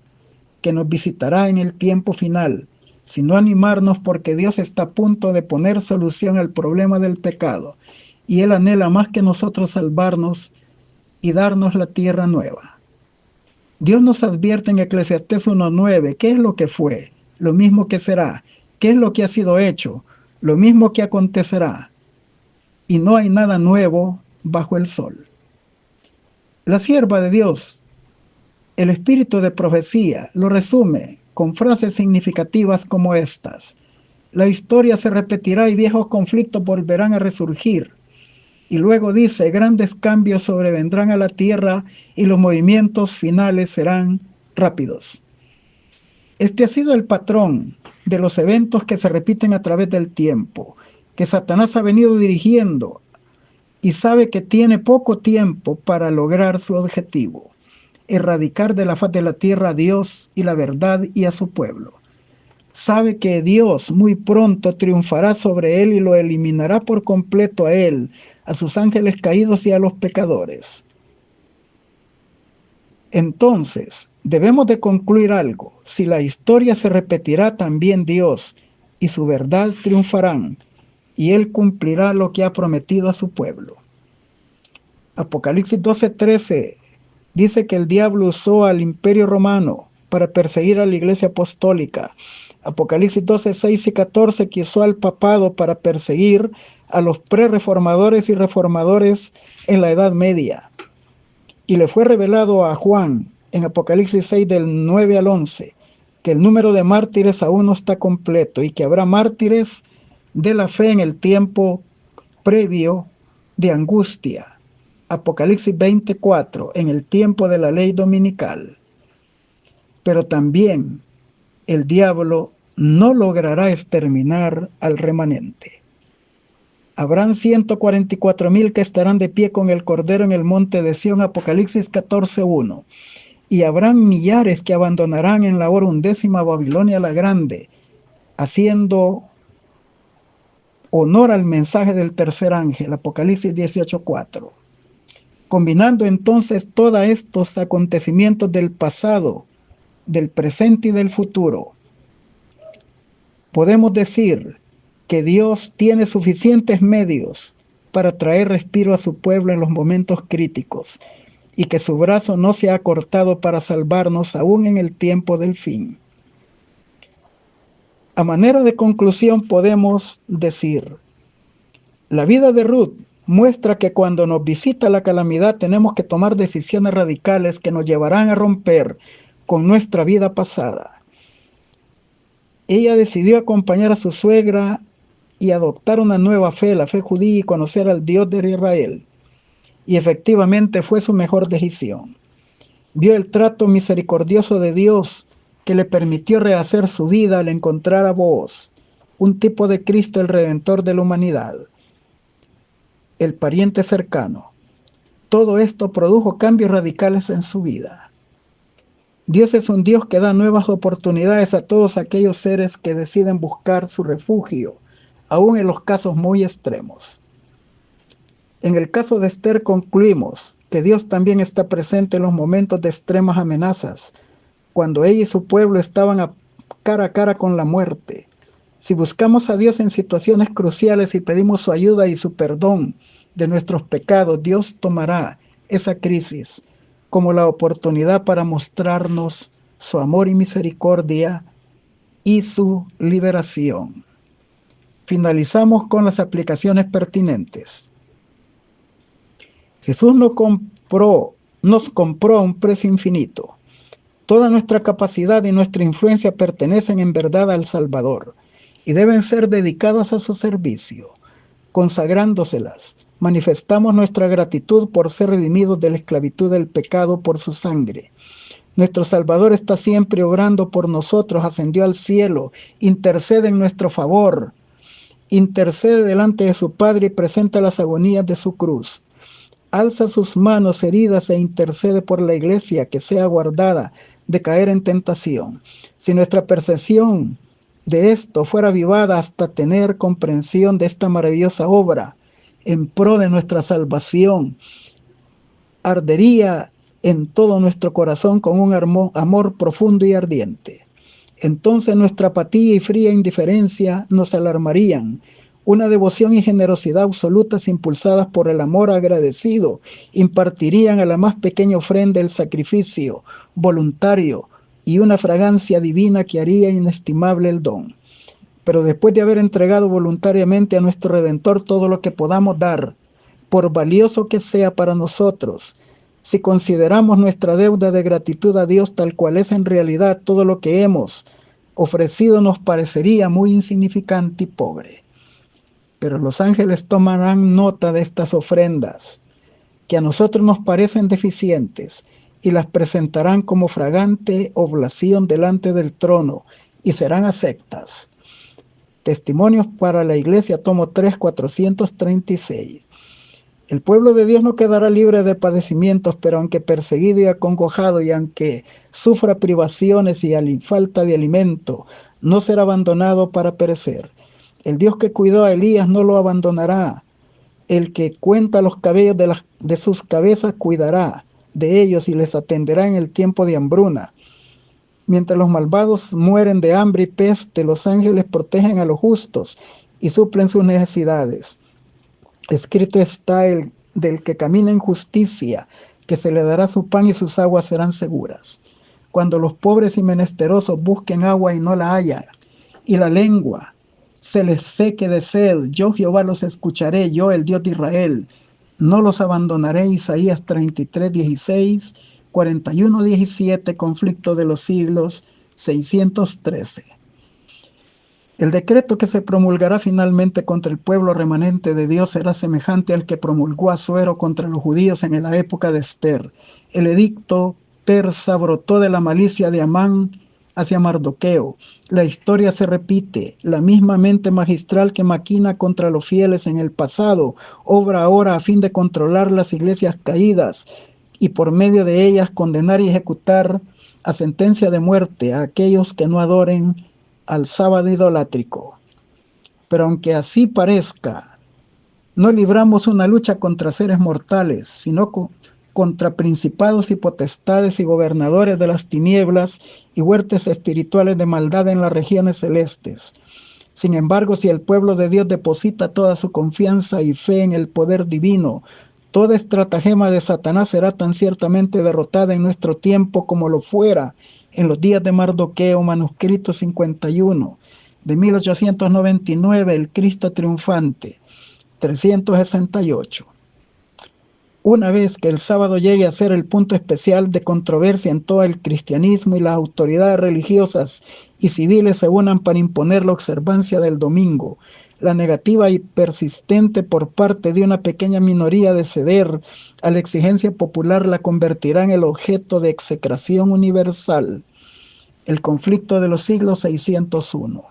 Speaker 1: que nos visitará en el tiempo final, sino animarnos porque Dios está a punto de poner solución al problema del pecado, y Él anhela más que nosotros salvarnos y darnos la tierra nueva. Dios nos advierte en Eclesiastés 1:9, ¿qué es lo que fue? Lo mismo que será. ¿Qué es lo que ha sido hecho? Lo mismo que acontecerá. Y no hay nada nuevo bajo el sol. La sierva de Dios, el espíritu de profecía, lo resume con frases significativas como estas. La historia se repetirá y viejos conflictos volverán a resurgir. Y luego dice, grandes cambios sobrevendrán a la tierra y los movimientos finales serán rápidos. Este ha sido el patrón de los eventos que se repiten a través del tiempo, que Satanás ha venido dirigiendo y sabe que tiene poco tiempo para lograr su objetivo, erradicar de la faz de la tierra a Dios y la verdad y a su pueblo. Sabe que Dios muy pronto triunfará sobre él y lo eliminará por completo a él, a sus ángeles caídos y a los pecadores. Entonces, debemos de concluir algo. Si la historia se repetirá, también Dios y su verdad triunfarán, y Él cumplirá lo que ha prometido a su pueblo. Apocalipsis 12:13 dice que el diablo usó al Imperio Romano para perseguir a la Iglesia Apostólica. Apocalipsis 12:6 y 14 que usó al papado para perseguir a los pre-reformadores y reformadores en la Edad Media. Y le fue revelado a Juan en Apocalipsis 6 del 9 al 11 que el número de mártires aún no está completo y que habrá mártires de la fe en el tiempo previo de angustia. Apocalipsis 24, en el tiempo de la ley dominical. Pero también el diablo no logrará exterminar al remanente. Habrán 144,000 que estarán de pie con el Cordero en el monte de Sión, Apocalipsis 14:1. Y habrán millares que abandonarán en la hora 11 Babilonia la Grande, haciendo honor al mensaje del tercer ángel, Apocalipsis 18:4. Combinando entonces todos estos acontecimientos del pasado, del presente y del futuro, podemos decir que Dios tiene suficientes medios para traer respiro a su pueblo en los momentos críticos y que su brazo no se ha cortado para salvarnos aún en el tiempo del fin. A manera de conclusión podemos decir, la vida de Ruth muestra que cuando nos visita la calamidad tenemos que tomar decisiones radicales que nos llevarán a romper con nuestra vida pasada. Ella decidió acompañar a su suegra y adoptar una nueva fe, la fe judía, y conocer al Dios de Israel. Y efectivamente fue su mejor decisión. Vio el trato misericordioso de Dios que le permitió rehacer su vida al encontrar a Booz, un tipo de Cristo, el Redentor de la humanidad, el pariente cercano. Todo esto produjo cambios radicales en su vida. Dios es un Dios que da nuevas oportunidades a todos aquellos seres que deciden buscar su refugio, aún en los casos muy extremos. En el caso de Esther concluimos que Dios también está presente en los momentos de extremas amenazas, cuando ella y su pueblo estaban cara a cara con la muerte. Si buscamos a Dios en situaciones cruciales y pedimos su ayuda y su perdón de nuestros pecados, Dios tomará esa crisis como la oportunidad para mostrarnos su amor y misericordia y su liberación. Finalizamos con las aplicaciones pertinentes. Jesús nos compró a un precio infinito. Toda nuestra capacidad y nuestra influencia pertenecen en verdad al Salvador y deben ser dedicadas a su servicio. Consagrándoselas, manifestamos nuestra gratitud por ser redimidos de la esclavitud del pecado por su sangre. Nuestro Salvador está siempre obrando por nosotros, ascendió al cielo, intercede en nuestro favor, intercede delante de su Padre y presenta las agonías de su cruz. Alza sus manos heridas e intercede por la iglesia que sea guardada de caer en tentación. Si nuestra percepción de esto fuera avivada hasta tener comprensión de esta maravillosa obra en pro de nuestra salvación, ardería en todo nuestro corazón con un amor profundo y ardiente. Entonces nuestra apatía y fría indiferencia nos alarmarían. Una devoción y generosidad absolutas impulsadas por el amor agradecido impartirían a la más pequeña ofrenda el sacrificio voluntario y una fragancia divina que haría inestimable el don. Pero después de haber entregado voluntariamente a nuestro Redentor todo lo que podamos dar, por valioso que sea para nosotros, si consideramos nuestra deuda de gratitud a Dios tal cual es en realidad, todo lo que hemos ofrecido nos parecería muy insignificante y pobre. Pero los ángeles tomarán nota de estas ofrendas, que a nosotros nos parecen deficientes, y las presentarán como fragante oblación delante del trono, y serán aceptas. Testimonios para la Iglesia, tomo 3, 436. El pueblo de Dios no quedará libre de padecimientos, pero aunque perseguido y acongojado, y aunque sufra privaciones y falta de alimento, no será abandonado para perecer. El Dios que cuidó a Elías no lo abandonará. El que cuenta los cabellos de sus cabezas cuidará de ellos y les atenderá en el tiempo de hambruna. Mientras los malvados mueren de hambre y peste, los ángeles protegen a los justos y suplen sus necesidades. Escrito está el del que camina en justicia, que se le dará su pan y sus aguas serán seguras. Cuando los pobres y menesterosos busquen agua y no la hayan, y la lengua se les seque de sed, yo Jehová los escucharé, yo el Dios de Israel, no los abandonaré. Isaías 33, 16, 41, 17, conflicto de los siglos, 613. El decreto que se promulgará finalmente contra el pueblo remanente de Dios será semejante al que promulgó Asuero contra los judíos en la época de Esther. El edicto persa brotó de la malicia de Amán hacia Mardoqueo. La historia se repite. La misma mente magistral que maquina contra los fieles en el pasado, obra ahora a fin de controlar las iglesias caídas y por medio de ellas condenar y ejecutar a sentencia de muerte a aquellos que no adoren al sábado idolátrico. Pero aunque así parezca, no libramos una lucha contra seres mortales, sino contra principados y potestades y gobernadores de las tinieblas y huestes espirituales de maldad en las regiones celestes. Sin embargo, si el pueblo de Dios deposita toda su confianza y fe en el poder divino, toda estratagema de Satanás será tan ciertamente derrotada en nuestro tiempo como lo fuera en los días de Mardoqueo, manuscrito 51, de 1899, el Cristo triunfante, 368. Una vez que el sábado llegue a ser el punto especial de controversia en todo el cristianismo y las autoridades religiosas y civiles se unan para imponer la observancia del domingo, la negativa y persistente por parte de una pequeña minoría de ceder a la exigencia popular la convertirá en el objeto de execración universal. El conflicto de los siglos 601.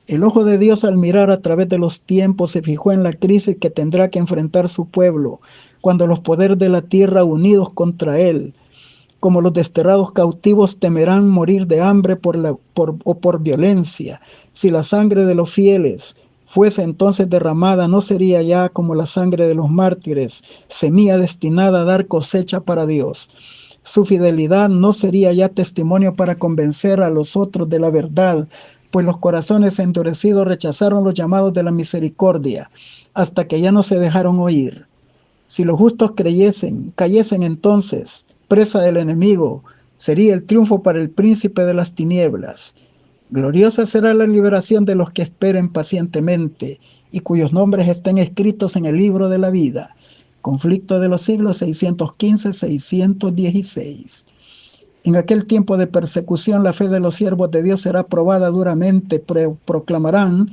Speaker 1: El ojo de Dios al mirar a través de los tiempos se fijó en la crisis que tendrá que enfrentar su pueblo cuando los poderes de la tierra unidos contra él, como los desterrados cautivos, temerán morir de hambre o por violencia. Si la sangre de los fieles fuese entonces derramada, no sería ya como la sangre de los mártires, semilla destinada a dar cosecha para Dios. Su fidelidad no sería ya testimonio para convencer a los otros de la verdad, pues los corazones endurecidos rechazaron los llamados de la misericordia, hasta que ya no se dejaron oír. Si los justos cayesen entonces, presa del enemigo, sería el triunfo para el príncipe de las tinieblas. Gloriosa será la liberación de los que esperen pacientemente y cuyos nombres estén escritos en el libro de la vida. Conflicto de los siglos 615-616. En aquel tiempo de persecución, la fe de los siervos de Dios será probada duramente. Proclamarán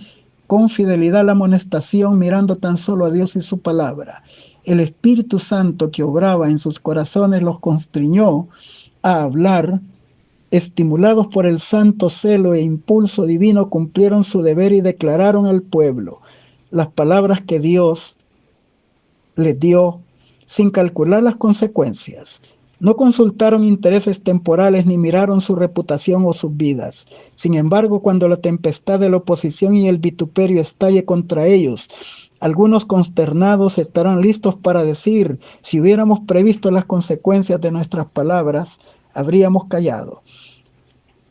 Speaker 1: con fidelidad la amonestación, mirando tan solo a Dios y su palabra. El Espíritu Santo que obraba en sus corazones los constriñó a hablar. Estimulados por el santo celo e impulso divino, cumplieron su deber y declararon al pueblo las palabras que Dios les dio sin calcular las consecuencias. No consultaron intereses temporales ni miraron su reputación o sus vidas. Sin embargo, cuando la tempestad de la oposición y el vituperio estalle contra ellos, algunos consternados estarán listos para decir: si hubiéramos previsto las consecuencias de nuestras palabras, habríamos callado.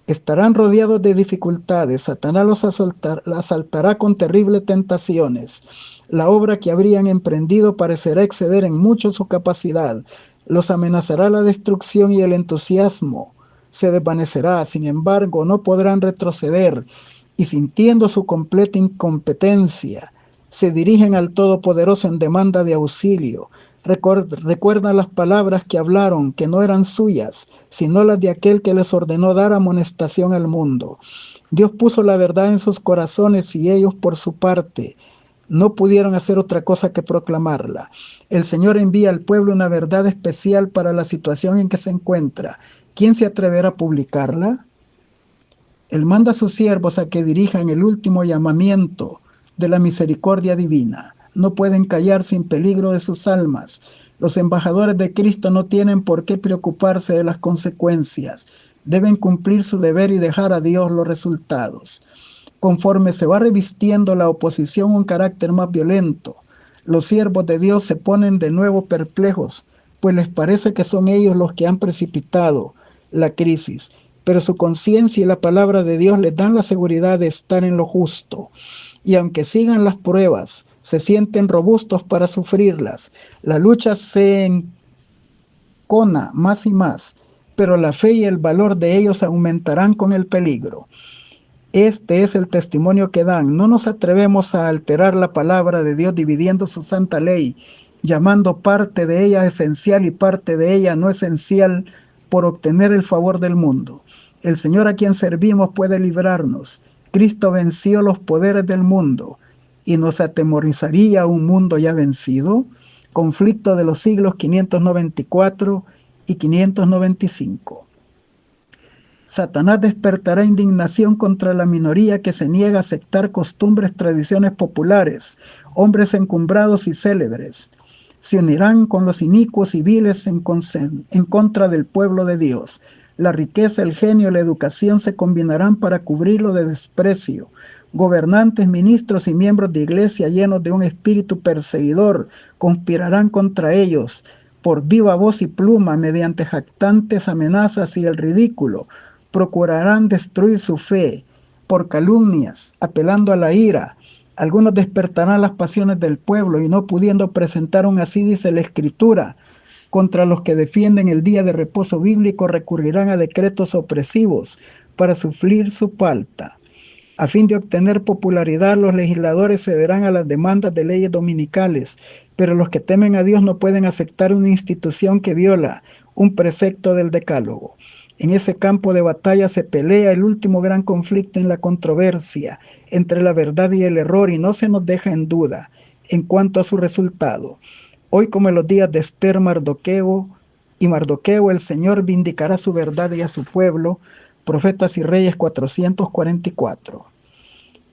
Speaker 1: Estarán rodeados de dificultades. Satanás los asaltará con terribles tentaciones. La obra que habrían emprendido parecerá exceder en mucho su capacidad. Los amenazará la destrucción y el entusiasmo se desvanecerá. Sin embargo, no podrán retroceder y, sintiendo su completa incompetencia, se dirigen al Todopoderoso en demanda de auxilio. Recuerdan las palabras que hablaron, que no eran suyas, sino las de aquel que les ordenó dar amonestación al mundo. Dios puso la verdad en sus corazones y ellos, por su parte, no pudieron hacer otra cosa que proclamarla. El Señor envía al pueblo una verdad especial para la situación en que se encuentra. ¿Quién se atreverá a publicarla? Él manda a sus siervos a que dirijan el último llamamiento de la misericordia divina. No pueden callar sin peligro de sus almas. Los embajadores de Cristo no tienen por qué preocuparse de las consecuencias. Deben cumplir su deber y dejar a Dios los resultados. Conforme se va revistiendo la oposición un carácter más violento, los siervos de Dios se ponen de nuevo perplejos pues les parece que son ellos los que han precipitado la crisis, pero su conciencia y la palabra de Dios les dan la seguridad de estar en lo justo. Y aunque sigan las pruebas, se sienten robustos para sufrirlas. La lucha se encona más y más, pero la fe y el valor de ellos aumentarán con el peligro. Este es el testimonio que dan. No nos atrevemos a alterar la palabra de Dios dividiendo su santa ley, llamando parte de ella esencial y parte de ella no esencial por obtener el favor del mundo. El Señor a quien servimos puede librarnos. Cristo venció los poderes del mundo y nos atemorizaría un mundo ya vencido. Conflicto de los siglos 594 y 595. Satanás despertará indignación contra la minoría que se niega a aceptar costumbres, tradiciones populares, hombres encumbrados y célebres. Se unirán con los inicuos y viles en contra del pueblo de Dios. La riqueza, el genio, la educación se combinarán para cubrirlo de desprecio. Gobernantes, ministros y miembros de iglesia llenos de un espíritu perseguidor conspirarán contra ellos por viva voz y pluma, mediante jactantes amenazas y el ridículo. Procurarán destruir su fe por calumnias, apelando a la ira. Algunos despertarán las pasiones del pueblo y no pudiendo presentar aún así, dice la Escritura, contra los que defienden el día de reposo bíblico, recurrirán a decretos opresivos para suplir su falta. A fin de obtener popularidad, los legisladores cederán a las demandas de leyes dominicales, pero los que temen a Dios no pueden aceptar una institución que viola un precepto del Decálogo. En ese campo de batalla se pelea el último gran conflicto en la controversia entre la verdad y el error, y no se nos deja en duda en cuanto a su resultado. Hoy, como en los días de Esther, Mardoqueo, el Señor vindicará su verdad y a su pueblo. Profetas y Reyes 444.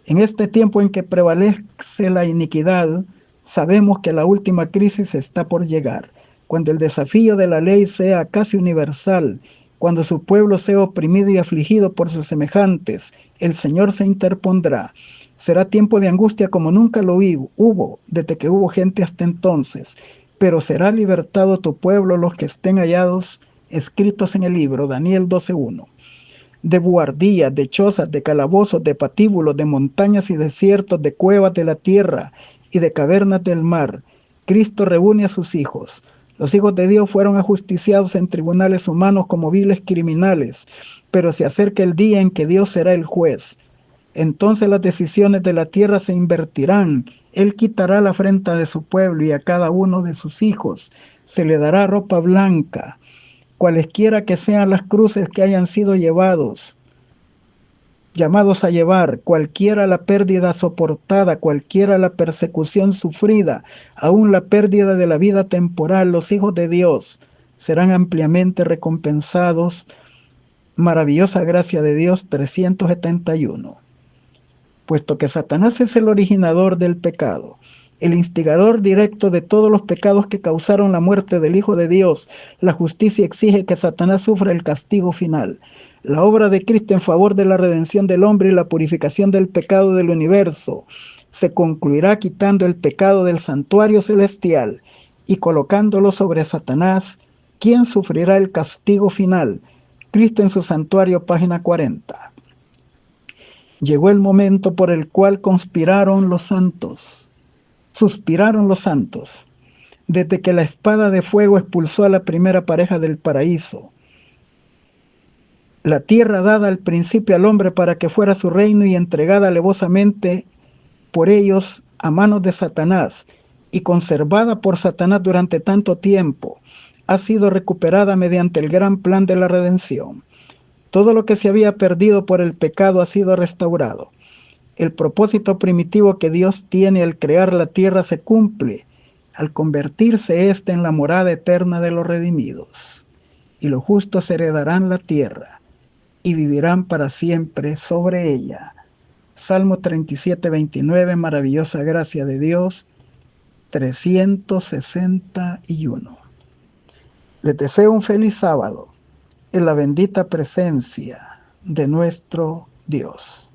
Speaker 1: En este tiempo en que prevalece la iniquidad, sabemos que la última crisis está por llegar. Cuando el desafío de la ley sea casi universal, cuando su pueblo sea oprimido y afligido por sus semejantes, el Señor se interpondrá. Será tiempo de angustia como nunca lo hubo desde que hubo gente hasta entonces, pero será libertado tu pueblo, los que estén hallados escritos en el libro. Daniel 12:1. De buhardillas, de chozas, de calabozos, de patíbulos, de montañas y desiertos, de cuevas de la tierra y de cavernas del mar, Cristo reúne a sus hijos. Los hijos de Dios fueron ajusticiados en tribunales humanos como viles criminales, pero se acerca el día en que Dios será el juez. Entonces las decisiones de la tierra se invertirán. Él quitará la afrenta de su pueblo y a cada uno de sus hijos se le dará ropa blanca. Cualesquiera que sean las cruces que hayan sido llamados a llevar, cualquiera la pérdida soportada, cualquiera la persecución sufrida, aún la pérdida de la vida temporal, los hijos de Dios serán ampliamente recompensados. Maravillosa gracia de Dios 371. Puesto que Satanás es el originador del pecado, el instigador directo de todos los pecados que causaron la muerte del Hijo de Dios, la justicia exige que Satanás sufra el castigo final. La obra de Cristo en favor de la redención del hombre y la purificación del pecado del universo se concluirá quitando el pecado del santuario celestial y colocándolo sobre Satanás, quien sufrirá el castigo final. Cristo en su santuario, página 40. Llegó el momento por el cual suspiraron los santos, desde que la espada de fuego expulsó a la primera pareja del paraíso. La tierra dada al principio al hombre para que fuera su reino y entregada alevosamente por ellos a manos de Satanás y conservada por Satanás durante tanto tiempo, ha sido recuperada mediante el gran plan de la redención. Todo lo que se había perdido por el pecado ha sido restaurado. El propósito primitivo que Dios tiene al crear la tierra se cumple al convertirse ésta en la morada eterna de los redimidos. Y los justos heredarán la tierra y vivirán para siempre sobre ella. Salmo 37:29, maravillosa gracia de Dios 361. Les deseo un feliz sábado en la bendita presencia de nuestro Dios.